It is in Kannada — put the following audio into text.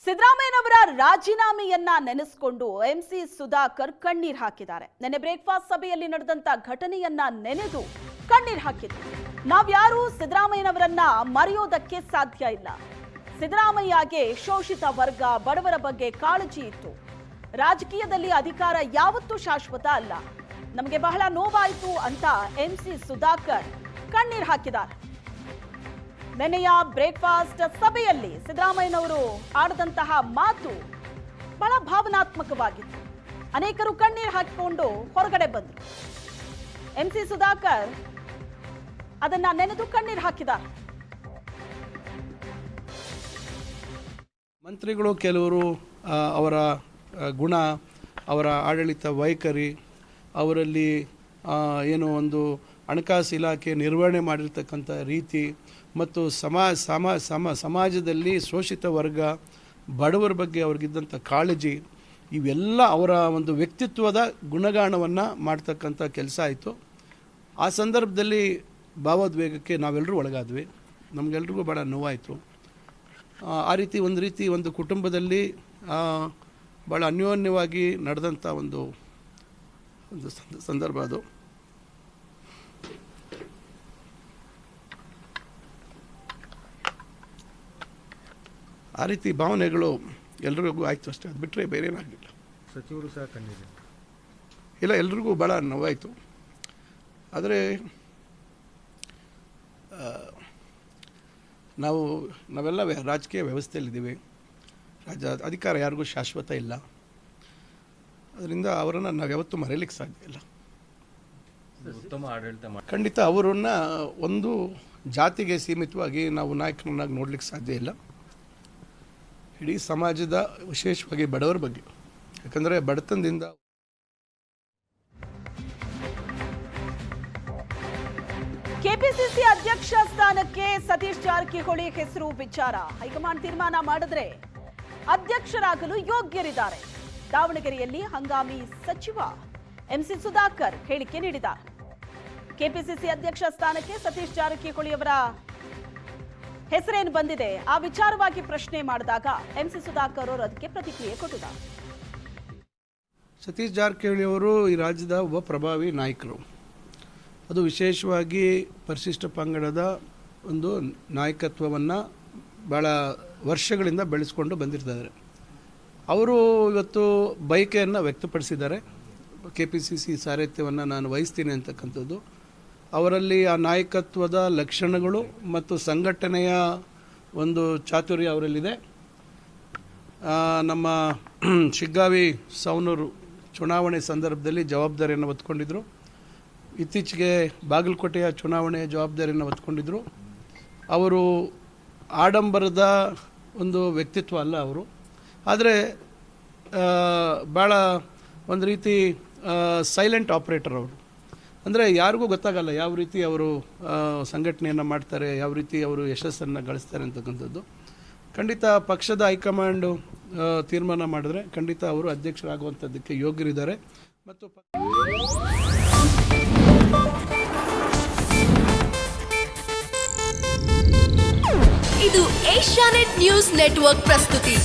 ಸಿದ್ದರಾಮಯ್ಯನವರ ರಾಜೀನಾಮೆಯನ್ನ ನೆನೆಸಿಕೊಂಡು ಎಂಸಿ ಸುಧಾಕರ್ ಕಣ್ಣೀರ್ ಹಾಕಿದ್ದಾರೆ. ನೆನ್ನೆ ಬ್ರೇಕ್ಫಾಸ್ಟ್ ಸಭೆಯಲ್ಲಿ ನಡೆದಂತ ಘಟನೆಯನ್ನ ನೆನೆದು ಕಣ್ಣೀರ್ ಹಾಕಿದ್ರು. ನಾವ್ಯಾರೂ ಸಿದ್ದರಾಮಯ್ಯನವರನ್ನ ಮರೆಯೋದಕ್ಕೆ ಸಾಧ್ಯ ಇಲ್ಲ. ಸಿದ್ದರಾಮಯ್ಯಗೆ ಶೋಷಿತ ವರ್ಗ, ಬಡವರ ಬಗ್ಗೆ ಕಾಳಜಿ ಇತ್ತು. ರಾಜಕೀಯದಲ್ಲಿ ಅಧಿಕಾರ ಯಾವತ್ತೂ ಶಾಶ್ವತ ಅಲ್ಲ. ನಮಗೆ ಬಹಳ ನೋವಾಯಿತು ಅಂತ ಎಂಸಿ ಸುಧಾಕರ್ ಕಣ್ಣೀರ್ ಹಾಕಿದ್ದಾರೆ. ನೆನೆಯ ಬ್ರೇಕ್ಫಾಸ್ಟ್ ಸಭೆಯಲ್ಲಿ ಸಿದ್ದರಾಮಯ್ಯನವರು ಆಡಿದಂತಹ ಮಾತು ಬಹಳ ಭಾವನಾತ್ಮಕವಾಗಿತ್ತು. ಅನೇಕರು ಕಣ್ಣೀರು ಹಾಕಿಕೊಂಡು ಹೊರಗಡೆ ಬಂದರು. ಎಂಸಿ ಸುಧಾಕರ್ ಅದನ್ನ ನೆನೆದು ಕಣ್ಣೀರು ಹಾಕಿದ್ದಾರೆ. ಮಂತ್ರಿಗಳು ಕೆಲವರು ಅವರ ಗುಣ, ಅವರ ಆಡಳಿತ ವೈಖರಿ, ಅವರಲ್ಲಿ ಏನೋ ಒಂದು ಹಣಕಾಸು ಇಲಾಖೆ ನಿರ್ವಹಣೆ ಮಾಡಿರ್ತಕ್ಕಂಥ ರೀತಿ ಮತ್ತು ಸಮಾಜದಲ್ಲಿ ಶೋಷಿತ ವರ್ಗ, ಬಡವರ ಬಗ್ಗೆ ಅವ್ರಿಗಿದ್ದಂಥ ಕಾಳಜಿ, ಇವೆಲ್ಲ ಅವರ ಒಂದು ವ್ಯಕ್ತಿತ್ವದ ಗುಣಗಾನವನ್ನು ಮಾಡ್ತಕ್ಕಂಥ ಕೆಲಸ ಆಯಿತು. ಆ ಸಂದರ್ಭದಲ್ಲಿ ಭಾವೋದ್ವೇಗಕ್ಕೆ ನಾವೆಲ್ಲರೂ ಒಳಗಾದ್ವಿ. ನಮಗೆಲ್ರಿಗೂ ಭಾಳ ನೋವಾಯಿತು. ಆ ರೀತಿ ಒಂದು ಕುಟುಂಬದಲ್ಲಿ ಭಾಳ ಅನ್ಯೋನ್ಯವಾಗಿ ನಡೆದಂಥ ಒಂದು ಸಂದರ್ಭ ಅದು. ಆ ರೀತಿ ಭಾವನೆಗಳು ಎಲ್ರಿಗೂ ಆಯಿತು ಅಷ್ಟೇ. ಅದು ಬಿಟ್ಟರೆ ಬೇರೆ ಏನಾಗಲಿಲ್ಲ. ಸಚಿವರು ಸಹ ಕಂಡಿದೆ ಇಲ್ಲ, ಎಲ್ರಿಗೂ ಭಾಳ ನೋವಾಯಿತು. ಆದರೆ ನಾವೆಲ್ಲ ರಾಜಕೀಯ ವ್ಯವಸ್ಥೆಯಲ್ಲಿದ್ದೀವಿ. ಅಧಿಕಾರ ಯಾರಿಗೂ ಶಾಶ್ವತ ಇಲ್ಲ. ಅದರಿಂದ ಅವರನ್ನು ನಾವು ಯಾವತ್ತೂ ಮರೆಯಲಿಕ್ಕೆ ಸಾಧ್ಯ ಇಲ್ಲ. ಉತ್ತಮ ಆಡಳಿತ ಖಂಡಿತ ಅವರನ್ನು ಒಂದು ಜಾತಿಗೆ ಸೀಮಿತವಾಗಿ ನಾವು ನಾಯಕರನ್ನಾಗಿ ನೋಡ್ಲಿಕ್ಕೆ ಸಾಧ್ಯ ಇಲ್ಲ. ಇಡೀ ಸಮಾಜದ, ವಿಶೇಷವಾಗಿ ಬಡವರ ಬಗ್ಗೆ, ಯಾಕಂದರೆ ಬಡತನದಿಂದ ಕೆಪಿಸಿಸಿ ಅಧ್ಯಕ್ಷ ಸ್ಥಾನಕ್ಕೆ ಸತೀಶ್ ಜಾರಕಿಹೊಳಿ ಹೆಸರು ವಿಚಾರ ಹೈಕಮಾಂಡ್ ತೀರ್ಮಾನ ಮಾಡಿದ್ರೆ ಅಧ್ಯಕ್ಷರಾಗಲು ಯೋಗ್ಯರಿದ್ದಾರೆ. ದಾವಣಗೆರೆಯಲ್ಲಿ ಹಂಗಾಮಿ ಸಚಿವ ಎಂಸಿ ಸುಧಾಕರ್ ಹೇಳಿಕೆ ನೀಡಿದ್ದಾರೆ. ಕೆಪಿಸಿಸಿ ಅಧ್ಯಕ್ಷ ಸ್ಥಾನಕ್ಕೆ ಸತೀಶ್ ಜಾರಕಿಹೊಳಿ ಅವರ ಹೆಸರೇನು ಬಂದಿದೆ, ಆ ವಿಚಾರವಾಗಿ ಪ್ರಶ್ನೆ ಮಾಡಿದಾಗ ಎಂಸಿ ಸುಧಾಕರ್ ಅವರು ಅದಕ್ಕೆ ಪ್ರತಿಕ್ರಿಯೆ ಕೊಟ್ಟಿದ್ದಾರೆ. ಸತೀಶ್ ಜಾರಕಿಹೊಳಿ ಅವರು ಈ ರಾಜ್ಯದ ಒಬ್ಬ ಪ್ರಭಾವಿ ನಾಯಕರು. ಅದು ವಿಶೇಷವಾಗಿ ಪರಿಶಿಷ್ಟ ಪಂಗಡದ ಒಂದು ನಾಯಕತ್ವವನ್ನು ಭಾಳ ವರ್ಷಗಳಿಂದ ಬೆಳೆಸ್ಕೊಂಡು ಬಂದಿರ್ತಾರೆ. ಅವರು ಇವತ್ತು ಬಯಕೆಯನ್ನು ವ್ಯಕ್ತಪಡಿಸಿದ್ದಾರೆ. ಕೆಪಿಸಿಸಿ ಸಾರಥ್ಯವನ್ನು ನಾನು ವಹಿಸ್ತೀನಿ ಅಂತಕ್ಕಂಥದ್ದು. ಅವರಲ್ಲಿ ಆ ನಾಯಕತ್ವದ ಲಕ್ಷಣಗಳು ಮತ್ತು ಸಂಘಟನೆಯ ಒಂದು ಚಾತುರ್ಯ ಅವರಲ್ಲಿದೆ. ನಮ್ಮ ಶಿಗ್ಗಾವಿ ಸೌನೂರು ಚುನಾವಣೆ ಸಂದರ್ಭದಲ್ಲಿ ಜವಾಬ್ದಾರಿಯನ್ನು ಹೊತ್ಕೊಂಡಿದ್ದರು. ಇತ್ತೀಚೆಗೆ ಬಾಗಲಕೋಟೆಯ ಚುನಾವಣೆ ಜವಾಬ್ದಾರಿಯನ್ನು ಹೊತ್ಕೊಂಡಿದ್ದರು. ಅವರು ಆಡಂಬರದ ಒಂದು ವ್ಯಕ್ತಿತ್ವ ಅಲ್ಲ ಅವರು. ಆದರೆ ಭಾಳ ಒಂದು ರೀತಿ ಸೈಲೆಂಟ್ ಆಪ್ರೇಟರ್ ಅವರು. ಅಂದರೆ ಯಾರಿಗೂ ಗೊತ್ತಾಗಲ್ಲ ಯಾವ ರೀತಿ ಅವರು ಸಂಘಟನೆಯನ್ನು ಮಾಡ್ತಾರೆ, ಯಾವ ರೀತಿ ಅವರು ಯಶಸ್ಸನ್ನು ಗಳಿಸ್ತಾರೆ ಅಂತಕ್ಕಂಥದ್ದು. ಖಂಡಿತ ಪಕ್ಷದ ಹೈಕಮಾಂಡು ತೀರ್ಮಾನ ಮಾಡಿದ್ರೆ ಖಂಡಿತ ಅವರು ಅಧ್ಯಕ್ಷರಾಗುವಂಥದ್ದಕ್ಕೆ ಯೋಗ್ಯರಿದ್ದಾರೆ. ಮತ್ತು ಇದು ಏಷ್ಯಾನೆಟ್ ನ್ಯೂಸ್ ನೆಟ್ವರ್ಕ್ ಪ್ರಸ್ತುತಿ.